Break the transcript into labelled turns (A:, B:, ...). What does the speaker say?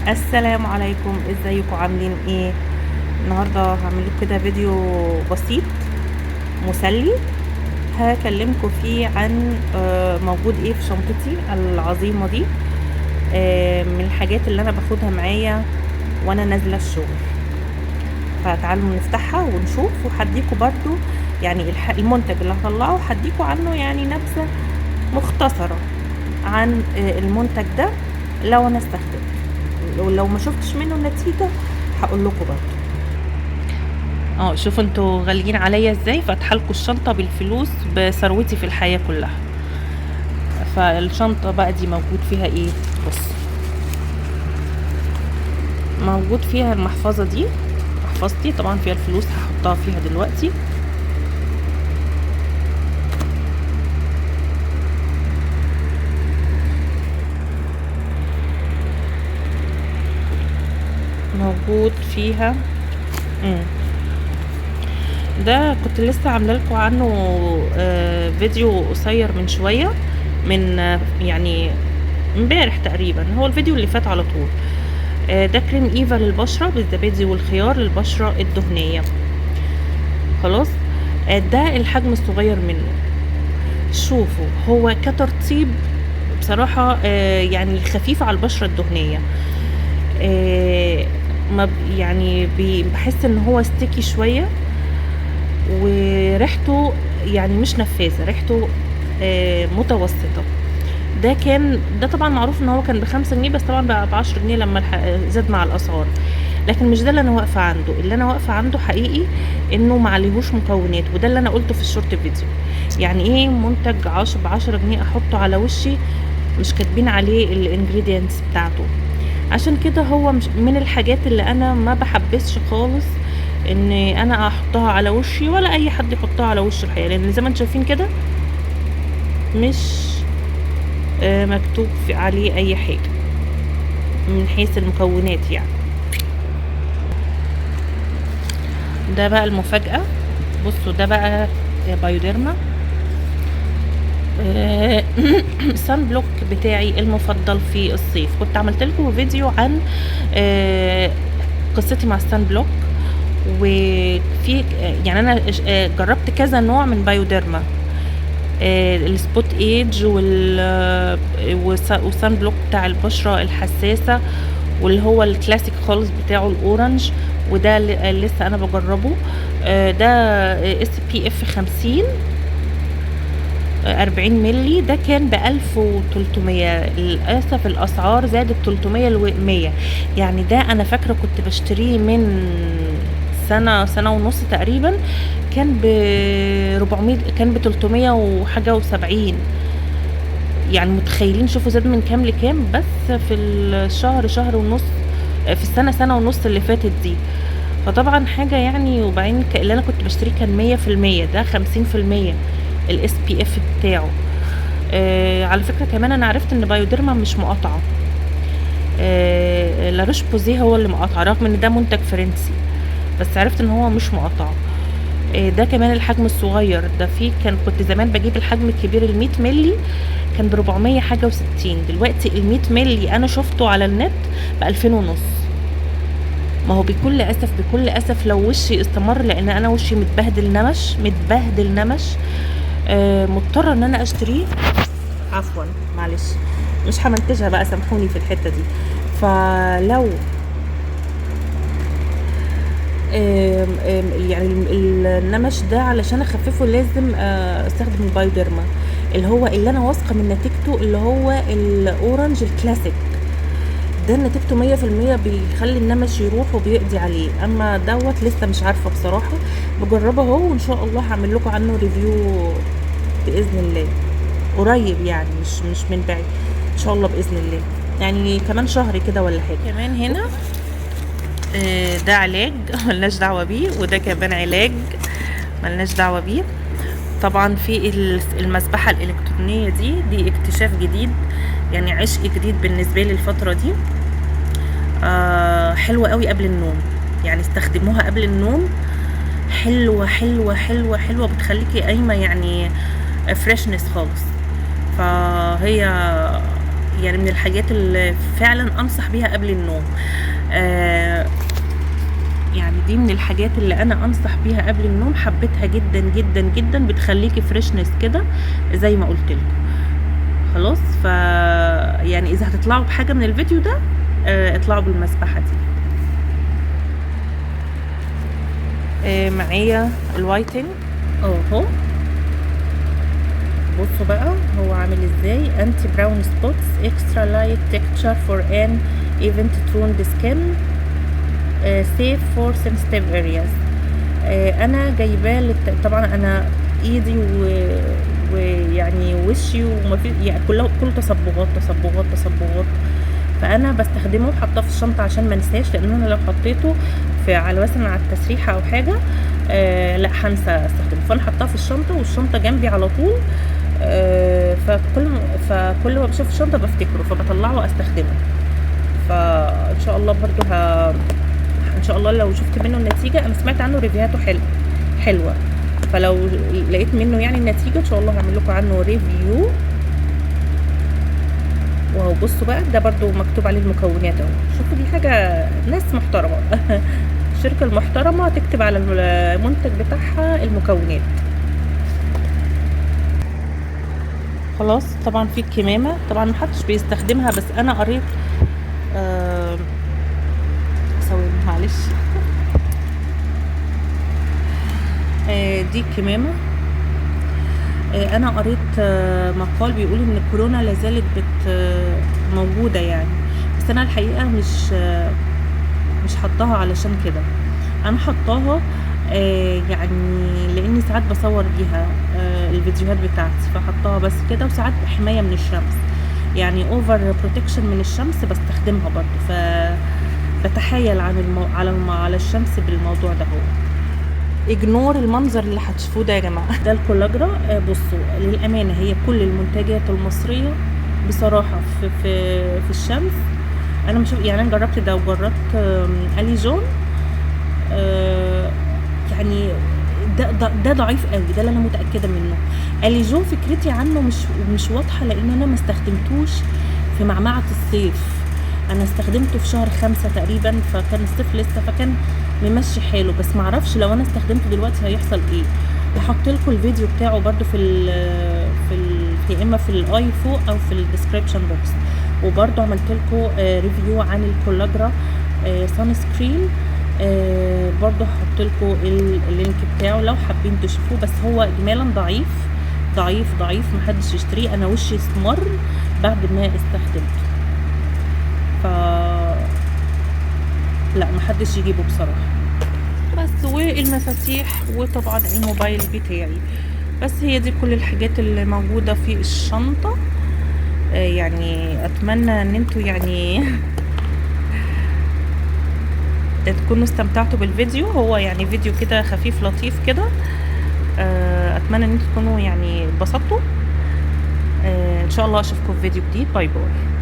A: السلام عليكم، ازيكم عاملين ايه؟ النهارده هعمل لكم كده فيديو بسيط مسلي. هكلمكم فيه عن موجود ايه في شنطتي العظيمه دي، من الحاجات اللي انا باخدها معايا وانا نازله الشغل. فتعالوا نفتحها ونشوف، وهديكوا برضو يعني المنتج اللي هطلعه هديكوا عنه يعني نبذه مختصره عن المنتج ده لو انا استخدمته. ولو ما شفتش منه النتيجه هقول لكم برضو. شوفوا انتوا غاليين عليا ازاي، فاتحه لكم الشنطه بالفلوس بثروتي في الحياه كلها. فالشنطه بقى دي موجود فيها ايه؟ بص، موجود فيها المحفظه دي، محفظتي طبعا فيها الفلوس هحطها فيها دلوقتي. موجود فيها ده كنت لسه عامله لكم عنه فيديو قصير من شويه، من يعني امبارح تقريبا، هو الفيديو اللي فات على طول. ده كريم ايفا للبشره بالزبادي والخيار للبشره الدهنيه. خلاص. ده الحجم الصغير منه. شوفوا هو كترطيب بصراحة يعني خفيف على البشرة الدهنية. ما يعني بحس ان هو ستيكي شوية، وريحته يعني مش نفاذة، ريحته متوسطة. ده طبعا معروف ان هو كان ب5 جنيه، بس طبعا بقى ب10 جنيه لما زاد مع الاسعار. لكن مش ده اللي انا واقفه عنده. اللي انا واقفه عنده حقيقي انه معليهوش مكونات، وده اللي انا قلته في الشورت فيديو. يعني ايه منتج ب10 جنيه احطه على وشي مش كاتبين عليه الانجريدينتس بتاعته؟ عشان كده هو مش من الحاجات اللي انا ما بحبسش خالص ان انا احطها على وشي، ولا اي حد يحطها على وشه الحقيقه، لان زي ما انتم شايفين كده مش مكتوب عليه اي حاجه من حيث المكونات يعني. ده بقى المفاجأة. بصوا ده بقى بايوديرما سان بلوك بتاعي المفضل في الصيف. كنت عملت لكم فيديو عن قصتي مع السان بلوك، وفي يعني انا جربت كذا نوع من بايوديرما، السبوت ايج والسان بلوك بتاع البشرة الحساسة، واللي هو الكلاسيك خالص بتاعه الاورنج، وده لسه انا بجربه. ده SPF 50 40 ملي. ده كان ب1300. للاسف الاسعار زادت 300 ل100. يعني ده انا فاكره كنت بشتريه من سنه ونص تقريبا، كان ب400، كان ب300 وحاجه و70. يعني متخيلين؟ شوفوا زاد من كام لكام بس في الشهر، شهر ونص، في السنه سنه ونص اللي فاتت دي. فطبعا حاجه يعني. وبعدين اللي انا كنت بشتريه كان 100%، ده 50% SPF بتاعه. على فكره كمان انا عرفت ان بايوديرما مش مقاطعه، لاروش بوزيه هو اللي مقاطعه، رغم ان ده منتج فرنسي، بس عرفت ان هو مش مقاطعه. ده كمان الحجم الصغير ده فيه، كنت زمان بجيب الحجم الكبير ال100 ملي، كان ب400 حاجه و60. دلوقتي ال100 ملي انا شفته على النت ب2000 ونص. ما هو بكل اسف لو وشي استمر، لان انا وشي متبهدل نمش، مضطره ان انا اشتريه. عفوا، معلش مش همنتجها بقى، سامحوني في الحته دي. فلو يعني النمش ده علشان اخففه لازم استخدم البايوديرما، اللي هو اللي انا واثقه من نتيجته، اللي هو الاورنج الكلاسيك. ده نتيجته 100% بيخلي النمش يروح وبيقضي عليه. اما دوت لسه مش عارفه بصراحه، بجربه اهو، وان شاء الله هعمل لكم عنه ريفيو باذن الله قريب، يعني مش من بعيد، ان شاء الله باذن الله، يعني كمان شهر كده ولا حاجه. كمان هنا ده علاج ملناش دعوه بيه، وده كمان علاج ملناش دعوه بيه. طبعا في المسبحه الالكترونيه دي اكتشاف جديد، يعني عشق جديد بالنسبه لي الفتره دي. حلوه قوي قبل النوم، يعني استخدموها قبل النوم. حلوه حلوه حلوه حلوه، بتخليكي قايمه يعني فريشنس خالص. فهي يعني من الحاجات اللي فعلا انصح بيها قبل النوم. يعني دي من الحاجات اللي انا انصح بيها قبل النوم، حبيتها جدا جدا جدا، بتخليكي فريشنس كده زي ما قلت لكم. خلاص، ف يعني اذا هتطلعوا بحاجه من الفيديو ده اطلعوا بالمسبحه دي. معايا الوايتنج اهو، بصوا بقى هو عامل ازاي. انتي براون سبوتس اكسترا لايت تكتشر فور ان ايفنت تونed سكين سيف فور سنسيتيف ارياز. انا جايباه طبعا انا ايدي ويعني وشي يعني كله تصبغات تصبغات تصبغات، فانا بستخدمه حاطاه في الشنطه عشان ما انساش، لان انا لو حطيته على مثلا على التسريحه او حاجه لا هنسى استخدمه، فانا حطاه في الشنطه والشنطه جنبي على طول. فكل ما بشوف الشنطه بفتكره فبطلعه واستخدمه. فان شاء الله برضو ان شاء الله لو شفت منه النتيجه، انا سمعت عنه ريفيوهاته حلوه، فلو لقيت منه يعني النتيجه ان شاء الله هعمل لكم عنه ريفيو. وهو بصوا بقى ده برضو مكتوب عليه المكونات اهو، شوفوا دي حاجه ناس محترمه الشركه المحترمه تكتب على المنتج بتاعها المكونات. خلاص طبعا في الكمامه، طبعا محدش بيستخدمها بس انا قريت ثواني معلش دي الكمامه. انا قريت مقال بيقول ان الكورونا لازالت موجوده يعني، بس انا الحقيقه مش حطاها علشان كده، انا حطاها يعني لاني ساعات بصور بيها الفيديوهات بتاعتي، فحطاها بس كده، وساعات حمايه من الشمس يعني اوفر بروتكشن من الشمس بستخدمها برضو، فبتحايل على الشمس بالموضوع ده. هو اجنور المنظر اللي هتشوفوه ده يا جماعه، ده الكولاجرا. بصوا للامانه هي كل المنتجات المصريه بصراحه في الشمس انا مش يعني، انا جربت ده وجربت اليجون يعني ده ضعيف قوي، ده اللي انا متاكده منه. اليجون فكرتي عنه مش واضحه، لان انا ما استخدمتوش في معمعه الصيف، انا استخدمته في شهر 5 تقريبا، فكان الصيف لسه، فكان ممشي حاله، بس معرفش لو انا استخدمته دلوقتي هيحصل ايه. هحط لكم الفيديو بتاعه برده يا اما في الاي فوق او في الديسكريبشن بوكس، وبرده عملت لكم ريفيو عن الكولاجرا سان سكرين، برضو هحط لكم اللينك بتاعه لو حابين تشوفوه، بس هو اجمالا ضعيف ضعيف ضعيف، محدش يشتريه، انا وشي اسمر بعد ما استخدمته، ف لا محدش يجيبه بصراحه. بس والمفاتيح وطبعا الموبايل بتاعي، بس هي دي كل الحاجات اللي موجوده في الشنطه. يعني اتمنى ان انتوا يعني تكونوا استمتعتوا بالفيديو، هو يعني فيديو كده خفيف لطيف كده، اتمنى ان انتوا تكونوا يعني اتبسطتوا. ان شاء الله اشوفكم في فيديو جديد، باي باي.